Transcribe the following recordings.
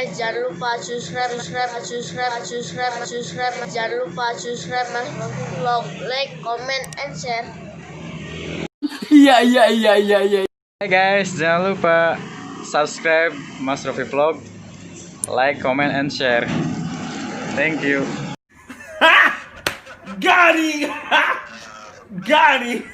guys, jangan lupa subscribe, jangan lupa subscribe Mas Rofi Vlog, like, comment, and share. Iya. Hai guys, jangan lupa subscribe Mas Rofi Vlog, like, comment, and share. Thank you. Got it! Got it!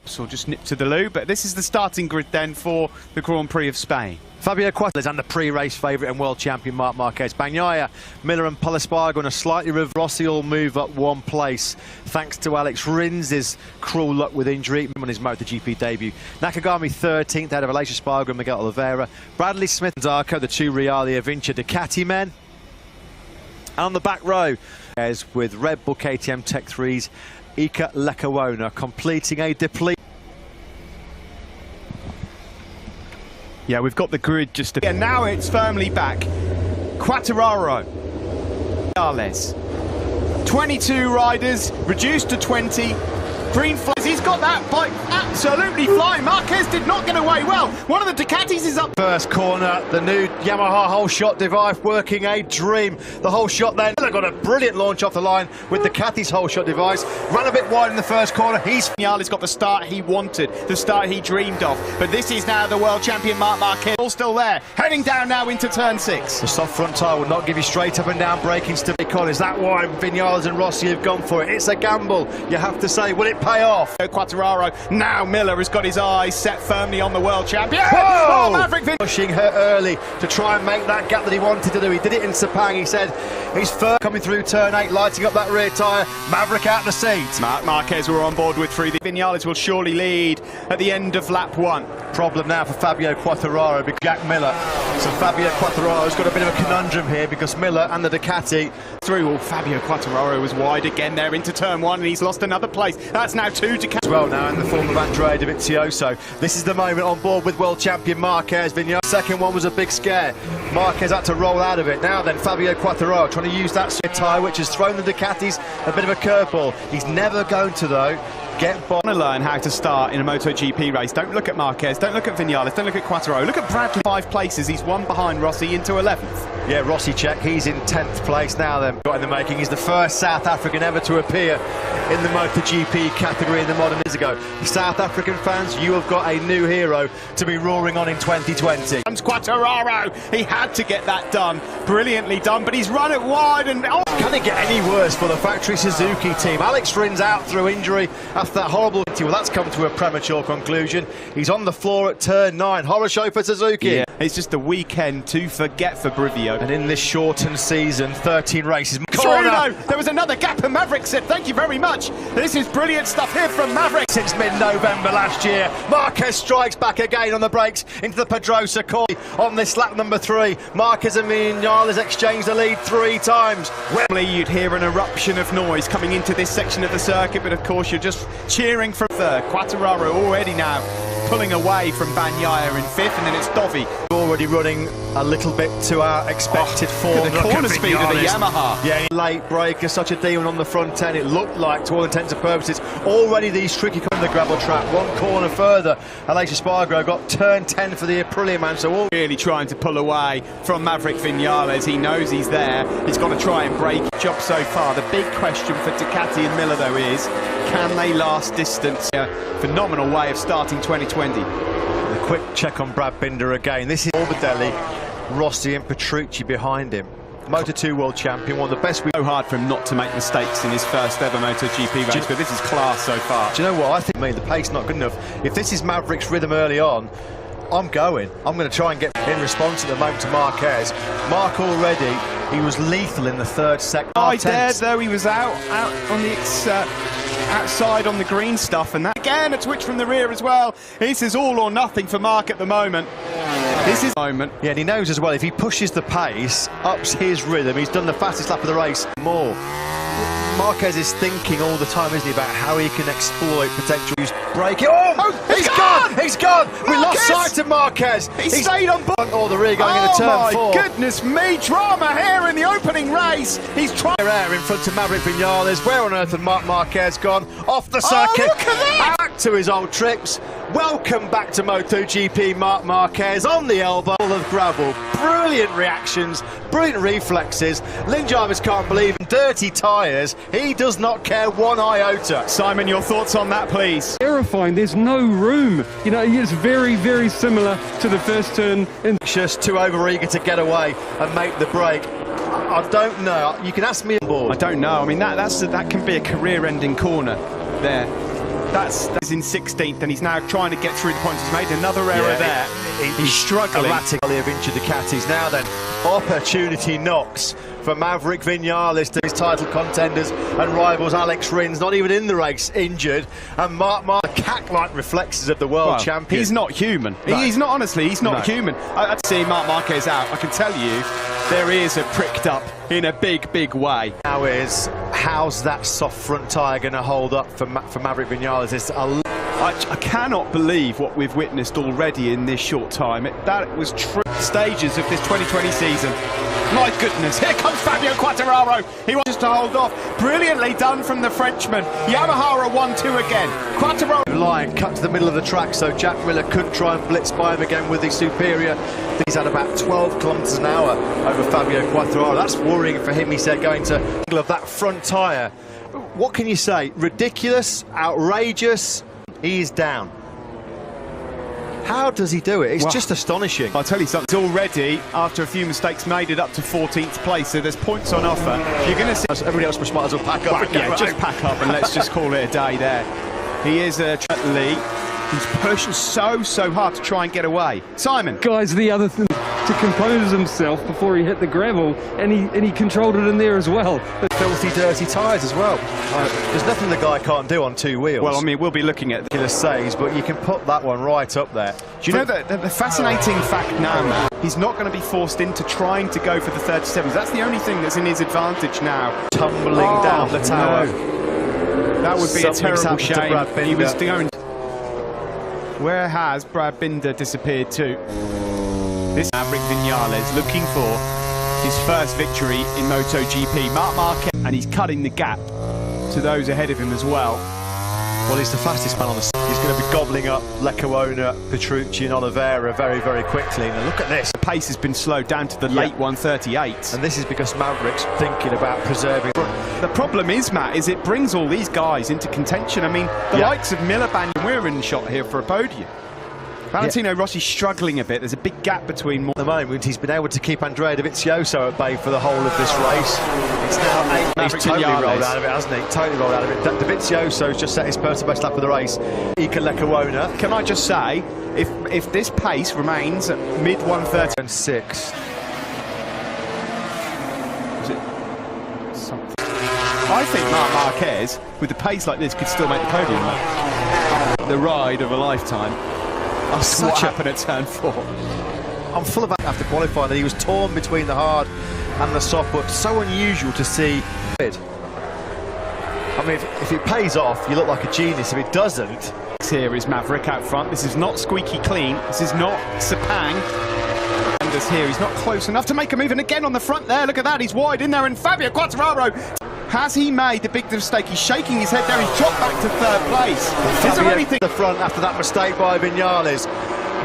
So we'll just nip to the loo, but this is the starting grid then for the Grand Prix of Spain. Fabio Quartararo and the pre-race favourite and world champion Marc Marquez. Bagnaia, Miller and Espargaro on a slightly Rossi will move up one place thanks to Alex Rins' cruel luck with injury on his MotoGP debut. Nakagami 13th out of Aleix Espargaro and Miguel Oliveira. Bradley Smith and Zarco, the two Realia Vinci Ducati men. And on the back row, as with Red Bull KTM Tech 3's Iker Lecuona completing a deplete. Yeah, we've got the grid just and now it's firmly back. Quartararo, Jerez, 22 riders reduced to 20. Green flags, he's got that bike absolutely flying. Marquez did not get away well. One of the Ducatis is up. First corner, the new Yamaha whole shot device working a dream. The whole shot then got a brilliant launch off the line with Ducati's whole shot device. Ran a bit wide in the first corner. Vinales got the start he wanted, the start he dreamed of. But this is now the world champion Marc Marquez, all still there, heading down now into turn 6. The soft front tyre will not give you straight up and down braking stability. Is that why Vinales and Rossi have gone for it? It's a gamble, you have to say. Will it pay off? Quartararo, now Miller has got his eyes set firmly on the world champion. Whoa! Oh, Maverick Pushing her early to try and make that gap that he wanted to do. He did it in Sepang. He said he's first coming through turn 8, lighting up that rear tyre. Maverick out the seat. Marc Marquez were on board with 3. The Vinales will surely lead at the end of lap 1. Problem now for Fabio Quartararo, big Jack Miller. So Fabio Quartararo's got a bit of a conundrum here because Miller and the Ducati through. Well, Fabio Quartararo was wide again there into turn 1 and he's lost another place. That's now 2 Ducati. As well now in the form of Andrea Dovizioso. This is the moment on board with world champion Marquez. Vinales. Second one was a big scare. Marquez had to roll out of it. Now then, Fabio Quartararo trying to use that tyre which has thrown the Ducatis a bit of a curveball. He's never going to, though, get by. Want to learn how to start in a MotoGP race. Don't look at Marquez, don't look at Vinales, don't look at Quartararo. Look at Bradley, 5 places. He's one behind Rossi into 11th. Yeah, Rossi check. He's in 10th place now then. Got in the making. He's the first South African ever to appear in the MotoGP category in the modern years ago. South African fans, you have got a new hero to be roaring on in 2020. Comes Quartararo. He had to get that done. Brilliantly done, but he's run it wide and... Oh. Can it get any worse for the factory Suzuki team? Alex Rins out through injury after that horrible... Well, that's come to a premature conclusion. He's on the floor at turn 9. Horror show for Suzuki. Yeah, it's just a weekend to forget for Brivio. And in this shortened season, 13 races. Corner. There was another gap and Maverick said, thank you very much. This is brilliant stuff here from Maverick. Since mid-November last year, Marquez strikes back again on the brakes into the Pedrosa corner on this lap number 3. Marquez and Vinales exchanged the lead 3 times. Normally you'd hear an eruption of noise coming into this section of the circuit, but of course you're just cheering for third. Quartararo already now pulling away from Bagnaia in 5th, and then it's Dovi. Already running a little bit to our expected form. The corner speed of the Yamaha. Yeah, late breaker, such a demon on the front end. It looked like, to all intents and purposes, already these tricky on the gravel track. One corner further, Aleix Espargaro got turn 10 for the Aprilia man. So all really trying to pull away from Maverick Vinales. He knows he's there. He's got to try and break it. Job so far. The big question for Ducati and Miller, though, is can they last distance? A phenomenal way of starting 2020. A quick check on Brad Binder again. This is Morbidelli, Rossi and Petrucci behind him. Moto2 world champion, one of the best. So hard for him not to make mistakes in his first ever MotoGP race, but this is class so far. Do you know what? I think the pace not good enough. If this is Maverick's rhythm early on, I'm going to try and get in response at the moment to Marquez. Mark already, he was lethal in the 3rd sector. I dared, though. He was out on the outside on the green stuff, and that again a twitch from the rear as well. This is all or nothing for Mark at the moment. This is the moment. Yeah, and he knows as well, if he pushes the pace, ups his rhythm, he's done the fastest lap of the race more. Marquez is thinking all the time, isn't he, about how he can exploit potential braking. Oh, he's gone! He's gone! Marquez! We lost sight of Marquez. He's stayed on board. Or the rear going into turn 4. Oh my goodness me, drama here in the opening race. He's trying air in front of Maverick Vinales. Where on earth had Marc Marquez gone? Off the circuit. Oh, look at that! to his old tricks. Welcome back to MotoGP. Marc Marquez on the elbow of gravel. Brilliant reactions, brilliant reflexes. Lynn Jarvis can't believe him. Dirty tyres. He does not care one iota. Simon, your thoughts on that, please? Terrifying. There's no room. You know, it's very, very similar to the first turn. Just too overeager to get away and make the break. I don't know. You can ask me on board. I don't know. I mean, that can be a career-ending corner there. That's in 16th, and he's now trying to get through the points. He's made another error there. He's struggling. Erratically of injured Ducatis. Now then, opportunity knocks for Maverick Vinales to his title contenders and rivals Alex Rins, not even in the race, injured. And Marc cat-like reflexes of the world champion. He's not human. No. He's not, honestly, he's not human. I'd see Marc Marquez out. I can tell you, their ears are pricked up in a big, big way. Now is, how's that soft front tyre going to hold up for Maverick Vinales? I cannot believe what we've witnessed already in this short time. That was stages of this 2020 season. My goodness, here comes Fabio Quartararo. He wants to hold off. Brilliantly done from the Frenchman. Yamaha are 1-2 again. Quartararo. Line cut to the middle of the track, so Jack Miller couldn't try and blitz by him again with the Superior. He's had about 12 kilometres an hour over Fabio Quartararo. That's worrying for him, he said, going to of that front tyre. What can you say? Ridiculous, outrageous. He's down. How does he do it? It's just astonishing. I'll tell you something. Already, after a few mistakes, made it up to 14th place, so there's points on offer. You're going to see... Everybody else might as well pack up. Just pack up and let's just call it a day there. He is a lead. He's pushing so hard to try and get away. Simon. Guys, the other thing, to compose himself before he hit the gravel, and he controlled it in there as well. Filthy, dirty tyres as well. There's nothing the guy can't do on two wheels. Well, I mean, we'll be looking at the saves, but you can put that one right up there. Do you know the fascinating fact now, man? He's not going to be forced into trying to go for the 37s. That's the only thing that's in his advantage now. Tumbling down the tower. No. That would be a terrible shame. He was going. Where has Brad Binder disappeared to? This Maverick Vinales looking for his first victory in MotoGP. Marc Marquez, and he's cutting the gap to those ahead of him as well. Well, he's the fastest man on the... He's going to be gobbling up Lecuona, Petrucci and Oliveira very, very quickly. Now look at this. The pace has been slowed down to the late 138. And this is because Maverick's thinking about preserving... The problem is, Matt, is it brings all these guys into contention. I mean, the likes of Miller, Banyan, we're in shot here for a podium. Valentino Rossi's struggling a bit. There's a big gap between... At the moment, he's been able to keep Andrea Dovizioso at bay for the whole of this race. It's now 8. He's totally rolled out of it, hasn't he? Totally rolled out of it. Dovizioso's just set his personal best lap of the race. Iker Lecuona. Can I just say, if this pace remains at mid-130... And 6. Is it something? I think Marc Marquez, with the pace like this, could still make the podium. The ride of a lifetime. What happened at turn 4? I'm full of after qualifying that he was torn between the hard and the soft, but so unusual to see. I mean, if it pays off, you look like a genius. If it doesn't... Here is Maverick out front. This is not squeaky clean. This is not Sepang. And this here, he's not close enough to make a move. And again on the front there, look at that, he's wide in there. And Fabio Quartararo, has he made the big mistake? He's shaking his head there. He's dropped back to 3rd place. Is there anything... The front after that mistake by Vinales.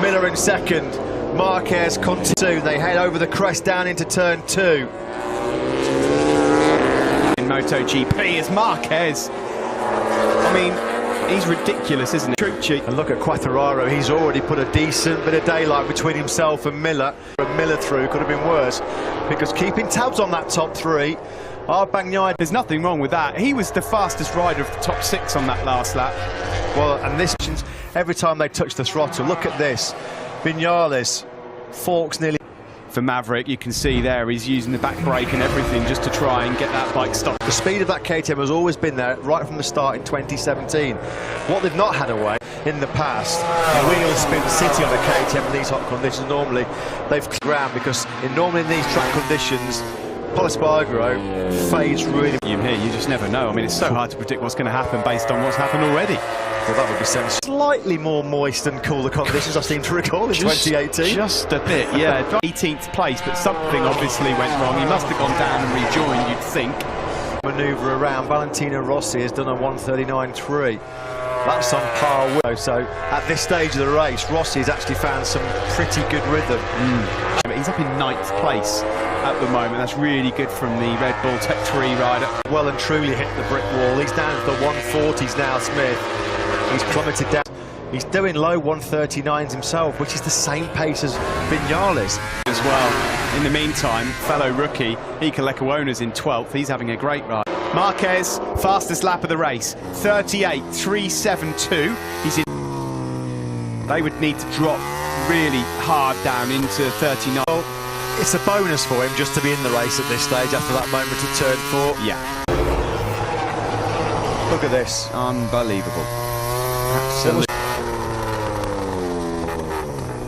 Miller in 2nd. Marquez continues. They head over the crest down into turn 2. In MotoGP is Marquez. I mean, he's ridiculous, isn't he? Petrucci. And look at Quartararo. He's already put a decent bit of daylight between himself and Miller. Miller through could have been worse, because keeping tabs on that top 3. There's nothing wrong with that. He was the fastest rider of the top 6 on that last lap. Well, and this, every time they touch the throttle, look at this. Vinales forks nearly. For Maverick, you can see there he's using the back brake and everything just to try and get that bike stopped. The speed of that KTM has always been there right from the start in 2017. What they've not had away in the past, wheel spin city on the KTM in these hot conditions. Normally they've ground, because normally in these track conditions, Polispargaro fades really. Here, you just never know. I mean, it's so hard to predict what's going to happen based on what's happened already. Well, that would be sense. Slightly more moist and cooler conditions, I seem to recall, in 2018. Just a bit, yeah. 18th place, but something obviously went wrong. He must have gone down and rejoined, you'd think. Manoeuvre around. Valentino Rossi has done a 1:39.3. That's on par with. So at this stage of the race, Rossi has actually found some pretty good rhythm. He's up in 9th place at the moment. That's really good from the Red Bull Tech 3 rider. Well and truly hit the brick wall. He's down to the 140s now, Smith. He's plummeted down. He's doing low 139s himself, which is the same pace as Vinales. As well. In the meantime, fellow rookie Iker Lecuona's in 12th. He's having a great ride. Marquez, fastest lap of the race, 38.372. He's in. They would need to drop really hard down into 39. Well, it's a bonus for him just to be in the race at this stage after that moment at turn 4. Yeah. Look at this. Unbelievable. Absolutely.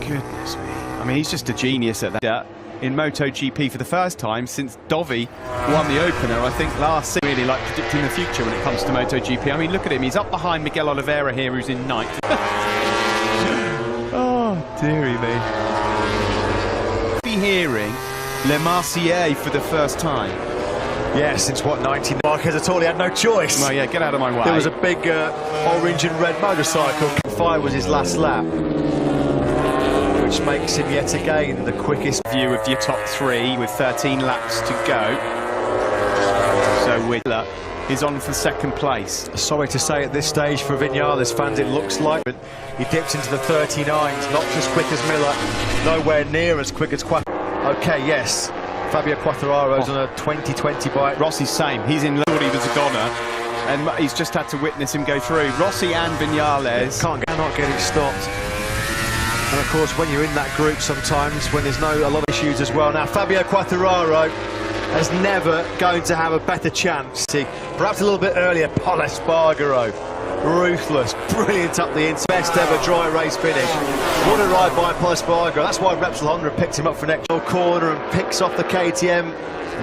Goodness me. I mean, he's just a genius at that. In MotoGP for the first time since Dovi won the opener, I think last season. Really like predicting the future when it comes to MotoGP. I mean, look at him. He's up behind Miguel Oliveira here, who's in 9th. Oh, dearie me. Be hearing Le Marseillais for the first time. Yeah, since what, 19? Marquez at all, he had no choice. Well, yeah, get out of my way. There was a big orange and red motorcycle. 5 was his last lap, which makes him yet again the quickest. View of your top 3 with 13 laps to go. So Whitler is on for 2nd place. Sorry to say at this stage for Vinales fans, it looks like but he dips into the 39s, not as quick as Miller, nowhere near as quick as Okay, yes, Fabio Quartararo's on a 2020 bike. Rossi's same. He's in. Thought he was a goner, and he's just had to witness him go through. Rossi and Vinales Cannot get it stopped. And of course, when you're in that group sometimes, when there's a lot of issues as well. Now, Fabio Quartararo is never going to have a better chance. Perhaps a little bit earlier, Pol Espargaro. Ruthless, brilliant up the inside. Best ever dry race finish. What a ride by Pol Espargaro. That's why Repsol Honda picked him up for next corner and picks off the KTM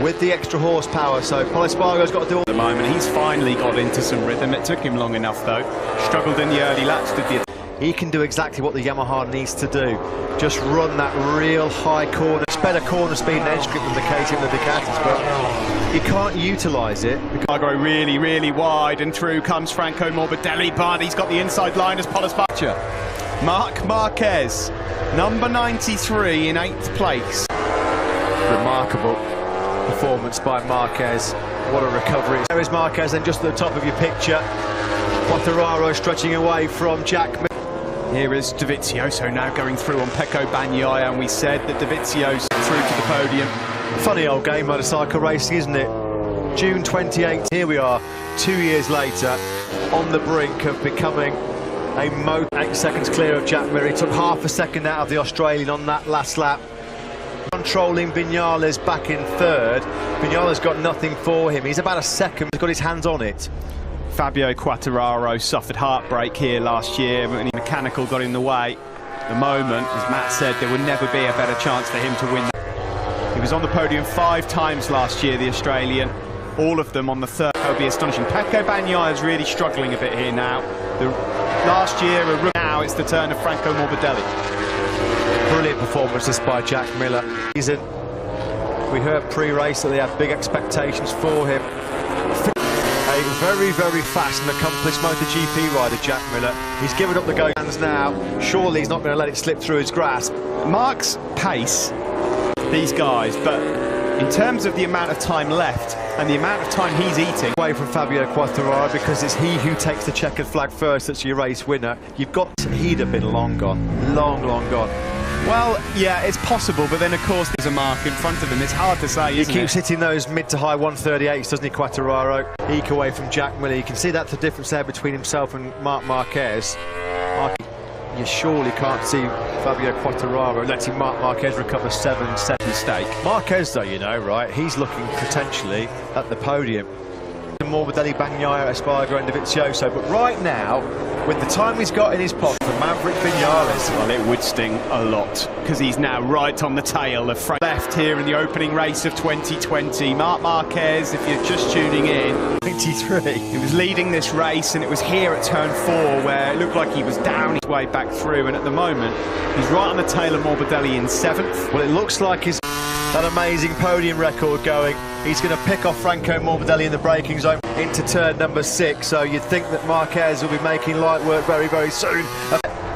with the extra horsepower. So Pol Espargaro's got to do all at the moment. He's finally got into some rhythm. It took him long enough though. Struggled in the early laps, did the. He can do exactly what the Yamaha needs to do. Just run that real high corner. It's better corner speed and edge grip than the KTM and the Ducatis, but he can't utilise it. Cargo really, really wide, and through comes Franco Morbidelli, but he's got the inside line as Pol Espargaro. Marc Marquez, number 93 in 8th place. Remarkable performance by Marquez. What a recovery. There is Marquez, and just at the top of your picture, Quartararo stretching away from Jack. Here is Dovizioso now going through on Pecco Bagnaia, and we said that Dovizioso through to the podium. Funny old game, motorcycle racing, isn't it? June 28th, here we are, 2 years later, on the brink of becoming a 8 seconds clear of Jack Miller. He took half a second out of the Australian on that last lap. Controlling Vinales back in 3rd. Vinales got nothing for him. He's about a second, he's got his hands on it. Fabio Quartararo suffered heartbreak here last year, but the mechanical got in the way. At the moment, as Matt said, there would never be a better chance for him to win. He was on the podium 5 times last year, the Australian, all of them on the 3rd. That would be astonishing. Pecco Bagnaia is really struggling a bit here now. Last year, now it's the turn of Franco Morbidelli. Brilliant performance this by Jack Miller. We heard pre-race that they had big expectations for him. A very, very fast and accomplished MotoGP rider, Jack Miller. He's given up the go hands now. Surely he's not going to let it slip through his grasp. Mark's pace, these guys, but in terms of the amount of time left and the amount of time he's eating. Away from Fabio Quartararo, because it's he who takes the checkered flag first that's your race winner. He'd have been long gone. Long, long gone. Well, yeah, it's possible, but then of course there's a mark in front of him. It's hard to say, isn't it? He keeps hitting those mid to high 138s, doesn't he, Quartararo? Eke away from Jack Miller. You can see that's the difference there between himself and Marc Marquez. You surely can't see Fabio Quartararo letting Marc Marquez recover 7 mistake. Marquez, though, you know, right, he's looking potentially at the podium. Morbidelli, Bagnaia, Espargaro and Dovizioso, but right now, with the time he's got in his pocket for Maverick Vinales, well, it would sting a lot, because he's now right on the tail of Frank. Left here in the opening race of 2020. Marc Marquez, if you're just tuning in, 23. He was leading this race, and it was here at turn 4 where it looked like he was down his way back through, and at the moment, he's right on the tail of Morbidelli in 7th. Well, it looks like he's that amazing podium record going. He's going to pick off Franco Morbidelli in the braking zone. into turn number 6, so you'd think that Marquez will be making light work very, very soon.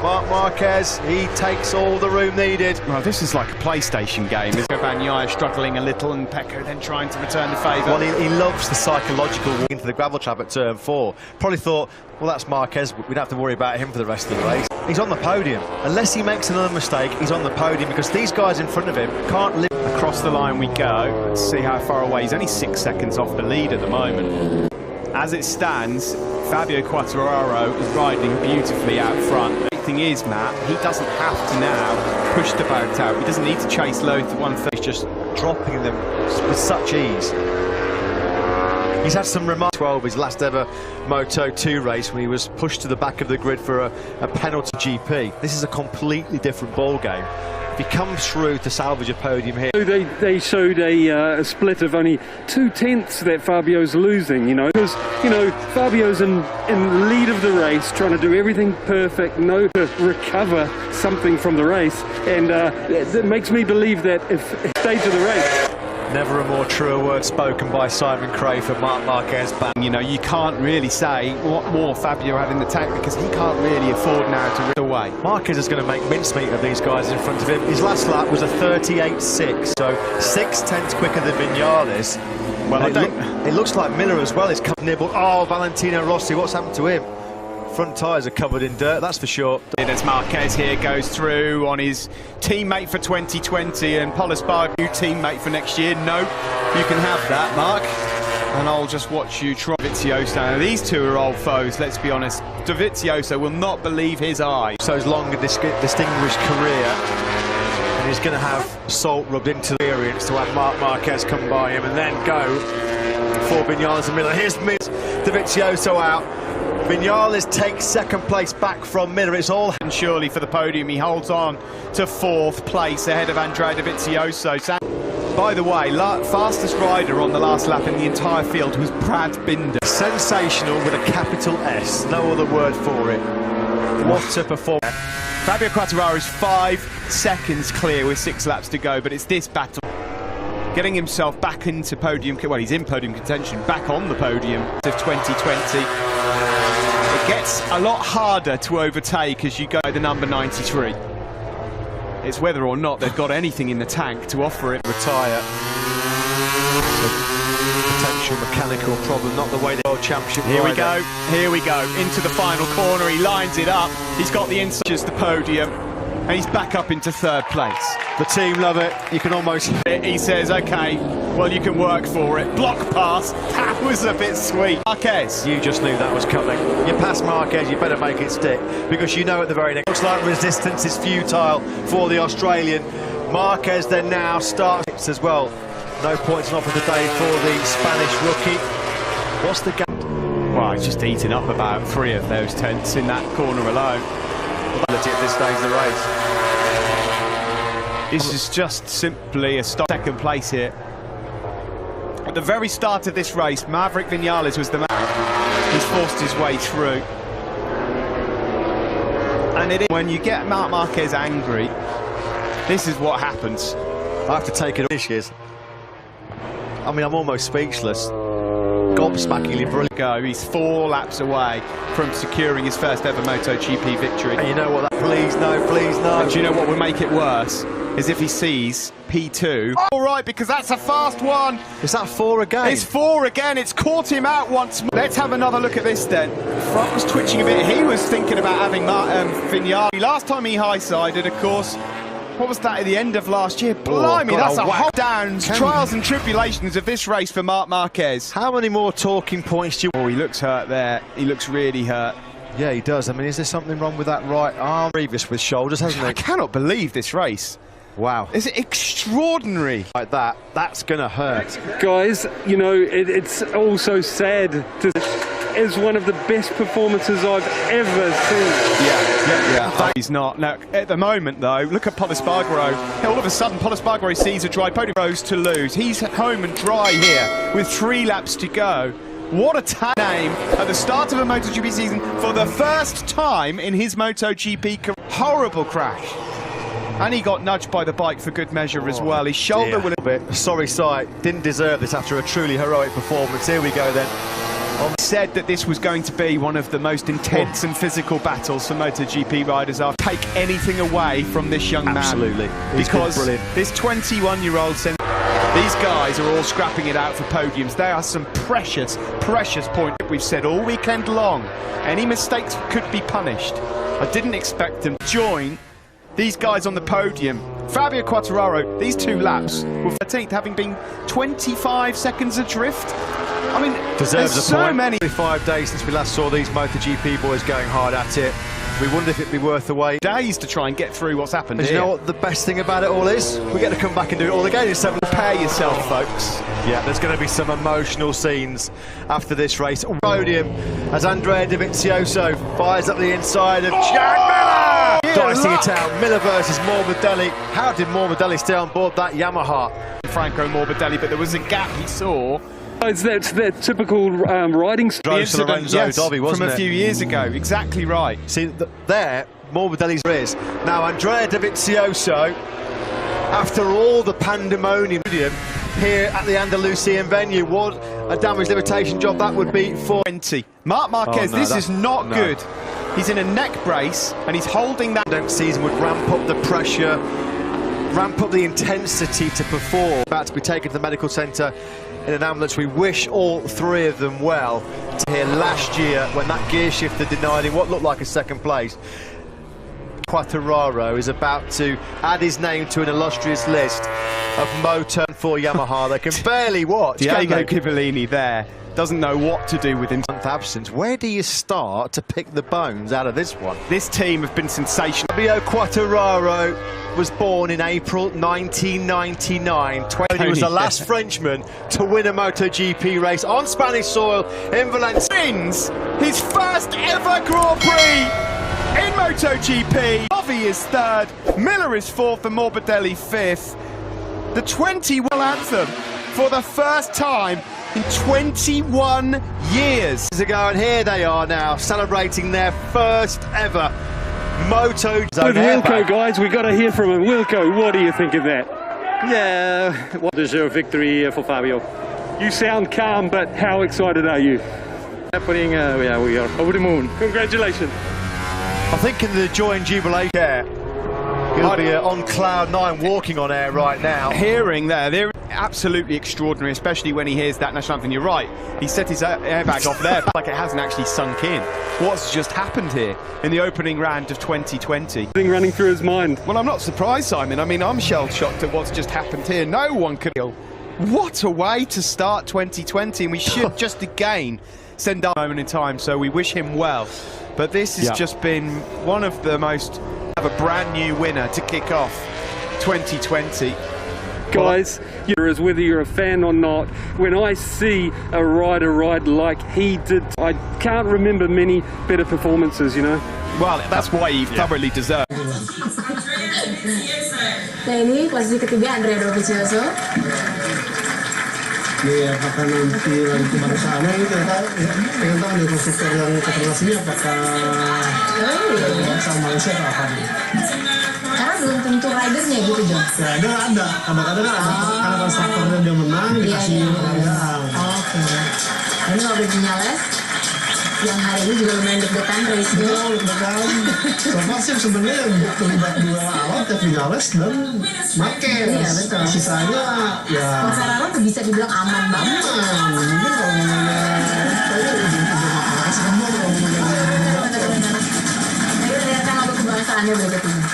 Marc Marquez, he takes all the room needed. Well, this is like a PlayStation game. Bagnaia struggling a little and Pecco then trying to return the favour. Well, he loves the psychological walk into the gravel trap at turn 4. Probably thought, well, that's Marquez, we don't have to worry about him for the rest of the race. He's on the podium. Unless he makes another mistake, he's on the podium because these guys in front of him can't live. Across the line we go. Let's see how far away. He's only 6 seconds off the lead at the moment. As it stands, Fabio Quartararo is riding beautifully out front. The thing is, Matt, he doesn't have to now push the boat out. He doesn't need to chase low to 130. He's just dropping them with such ease. He's had some remarks. 12, his last ever Moto2 race when he was pushed to the back of the grid for a penalty GP. This is a completely different ball game. If he comes through to salvage a podium here. They showed a split of only 2/10 that Fabio's losing, you know, because, you know, Fabio's in lead of the race, trying to do everything perfect, to recover something from the race, and that makes me believe that if he stayed to the race. Never a more truer word spoken by Simon Cray for Marc Marquez. You know, you can't really say what more Fabio had in the tank because he can't really afford now to rip away. Marquez is going to make mincemeat of these guys in front of him. His last lap was a 38.6, so 6/10 quicker than Vinales. Well, it looks like Miller as well is nibbled. Oh, Valentino Rossi, what's happened to him? Front tyres are covered in dirt, that's for sure. As Marquez here goes through on his teammate for 2020 and Paul Espargaro, new teammate for next year. No, you can have that, Mark. And I'll just watch you try Dovizioso. Now, these two are old foes, let's be honest. Dovizioso will not believe his eyes. So his long and distinguished career, and he's going to have salt rubbed into the experience to have Marc Marquez come by him and then go for Vinales and Miller. Here's Dovizioso out. Vinales takes second place back from Miller. It's all and surely for the podium. He holds on to 4th place ahead of Andrea Dovizioso. By the way, fastest rider on the last lap in the entire field was Brad Binder. Sensational with a capital S, no other word for it. What a performance. Fabio Quartararo is 5 seconds clear with 6 laps to go, but it's this battle. Getting himself back into podium, well, he's in podium contention, back on the podium of 2020. It gets a lot harder to overtake as you go the number 93. It's whether or not they've got anything in the tank to offer it. Retire. Potential mechanical problem, not the way the World Championship. Here we go, into the final corner, he lines it up, he's got the inside, just the podium, and he's back up into 3rd place. The team love it, you can almost... He says, okay, well, you can work for it. Block pass, that was a bit sweet. Marquez. You just knew that was coming. You pass Marquez, you better make it stick, because you know at the very next... Looks like resistance is futile for the Australian. Marquez then now starts as well. No points off of the day for the Spanish rookie. What's the gap? Well, he's just eaten up about 3 of those tenths in that corner alone. At this stage of the race. This is just simply a second place here. At the very start of this race, Maverick Vinales was the man. He's forced his way through. And it is when you get Marc Marquez angry, this is what happens. I have to take it. I mean, I'm almost speechless. Gobsmackingly brilliant. He's 4 laps away from securing his first ever MotoGP victory. And you know what? Please no, please no. And do you know what would make it worse? Is if he sees P2. All right, because that's a fast one. Is that 4 again? It's 4 again. It's caught him out once more. Let's have another look at this then. Front was twitching a bit. He was thinking about having Vinales. Last time he high-sided, of course. What was that at the end of last year? Blimey, God, that's a hot downs, trials and tribulations of this race for Marc Marquez. How many more talking points do you... Oh, he looks hurt there. He looks really hurt. Yeah, he does. I mean, is there something wrong with that right arm? Previous with shoulders, hasn't he? I cannot believe this race. Wow. It's extraordinary. Like that, that's going to hurt. Guys, you know, it's also sad to... is one of the best performances I've ever seen. Yeah. He's not. Now, at the moment, though, look at Paul Espargaro. All of a sudden, Paul Espargaro sees a dry podium. Rose to lose. He's home and dry here with 3 laps to go. What a name at the start of a MotoGP season for the first time in his MotoGP career. Horrible crash. And he got nudged by the bike for good measure as well. His shoulder will... Sorry sight. Didn't deserve this after a truly heroic performance. Here we go then. Said that this was going to be one of the most intense and physical battles for MotoGP riders. I'll take anything away from this young man. Absolutely. Because brilliant. this 21-year-old these guys are all scrapping it out for podiums. They are some precious, precious points. We've said all weekend long, any mistakes could be punished. I didn't expect them to join these guys on the podium. Fabio Quartararo, these 2 laps were 13th, having been 25 seconds adrift. I mean, Deserves there's a so point. many 5 days since we last saw these MotoGP boys going hard at it. We wondered if it'd be worth the wait. days to try and get through what's happened And here. you know what the best thing about it all is? We get to come back and do it all again in 7. Prepare yourself, folks. Yeah, there's going to be some emotional scenes after this race. Podium as Andrea Dovizioso fires up the inside of Jack Miller! Dicing it out, Miller versus Morbidelli. How did Morbidelli stay on board that Yamaha? Franco Morbidelli, but there was a gap he saw. It's that typical riding style. Drove to Lorenzo Dovi, wasn't from it? a few years ago. Exactly right. See, there, Morbidelli's is. Now, Andrea Dovizioso, after all the pandemonium here at the Andalusian venue, what a damage limitation job that would be for 20. Marc Marquez, Oh, no, this is not good. He's in a neck brace and he's holding that. Season would ramp up the pressure, ramp up the intensity to perform. About to be taken to the medical centre in an ambulance. We wish all 3 of them well. To hear last year when that gear shifter denied him what looked like a second place. Quartararo is about to add his name to an illustrious list of Moto for Yamaha. They can barely watch. Diego Cipollini there doesn't know what to do with him. Absence. Where do you start to pick the bones out of this one? This team have been sensational. Fabio Quartararo was born in April 1999. He was the last Frenchman to win a MotoGP race on Spanish soil in Valencia. Wins his first ever Grand Prix in MotoGP. Dovi is 3rd, Miller is 4th and Morbidelli 5th. The 21 anthem for the first time in 21 years. Ago, and here they are now celebrating their first ever Moto. With Wilco, guys, we got to hear from him. Wilco, what do you think of that? Yeah, what deserved victory for Fabio. You sound calm, but how excited are you? Happening, yeah, we are over the moon. Congratulations. I think in the joy and jubilation, he'll be on cloud 9 walking on air right now. Hearing there, they're absolutely extraordinary, especially when he hears that national anthem. You're right, he set his airbag off there like it hasn't actually sunk in. What's just happened here in the opening round of 2020? Thing running through his mind. Well, I'm not surprised, Simon. I mean, I'm shell-shocked at what's just happened here. No one could. What a way to start 2020, and we should just again send our moment in time, so we wish him well. But this has just been one of the most, have a brand new winner to kick off 2020. Guys, whether you're a fan or not, when I see a rider ride like he did, I can't remember many better performances, you know. Well, that's why he thoroughly deserved. Nah, ini posisi ketiga Andrea Dovizioso. Iya, apakah nanti lagi baru sana itu pengen tahu nih konstruktor yang keterlasinya apakah sama Malaysia atau apa nih? Karena belum tentu ridernya gitu, John. Ya, ada. Kadang-kadang karena konstruktornya dia menang dikasih penghargaan. Oke. Ini mobil Vinales yang hari ini juga lumayan deg-degan race-nya. Deg-degan. Soalnya sih sebenarnya terlibat 2 alat ya Vinales dan Marquez. Iya, betul. Sisanya ya. Quartararo tuh bisa dibilang aman banget. Mungkin kalau ngomongnya saya udah Marquez semua kalau ngomongnya. Ayo lihatkan lagu kebangsaannya berikut ini.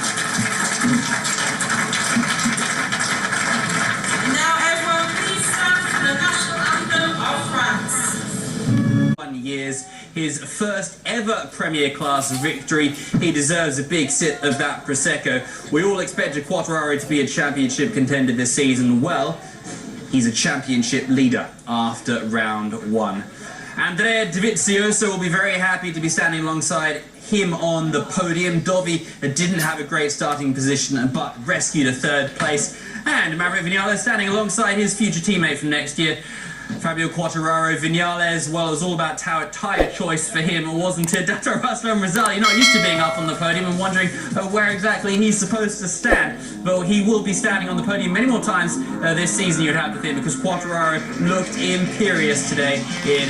Now everyone please stand for the national anthem of France. Years, his first ever Premier Class victory. He deserves a big sip of that Prosecco. We all expected Quartararo to be a championship contender this season. Well, he's a championship leader after round 1. Andrea Dovizioso will be very happy to be standing alongside him on the podium. Dovi didn't have a great starting position but rescued a 3rd place. And Maverick Vinales standing alongside his future teammate from next year, Fabio Quartararo. Vinales, well, it was all about tyre choice for him, wasn't it? Dato Russell Rizal, you're not used to being up on the podium and wondering where exactly he's supposed to stand. But he will be standing on the podium many more times this season, you'd have to think, because Quartararo looked imperious today in